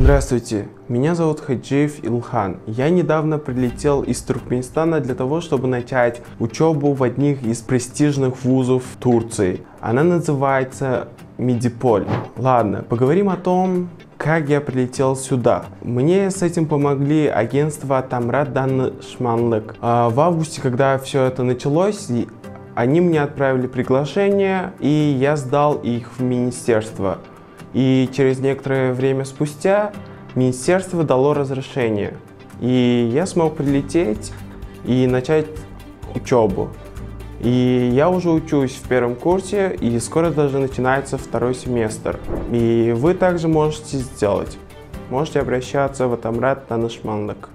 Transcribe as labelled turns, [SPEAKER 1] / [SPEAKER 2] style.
[SPEAKER 1] Здравствуйте, меня зовут Хаджиев Илхан. Я недавно прилетел из Туркменистана для того, чтобы начать учебу в одних из престижных вузов Турции. Она называется Медиполь. Ладно, поговорим о том, как я прилетел сюда. Мне с этим помогли агентство Тамрат Данышманлык. В августе, когда все это началось, они мне отправили приглашение, и я сдал их в министерство. И через некоторое время спустя министерство дало разрешение. И я смог прилететь и начать учебу. И я уже учусь в первом курсе, и скоро даже начинается второй семестр. И вы также можете сделать. Можете обращаться в Тамрат Данышманлык.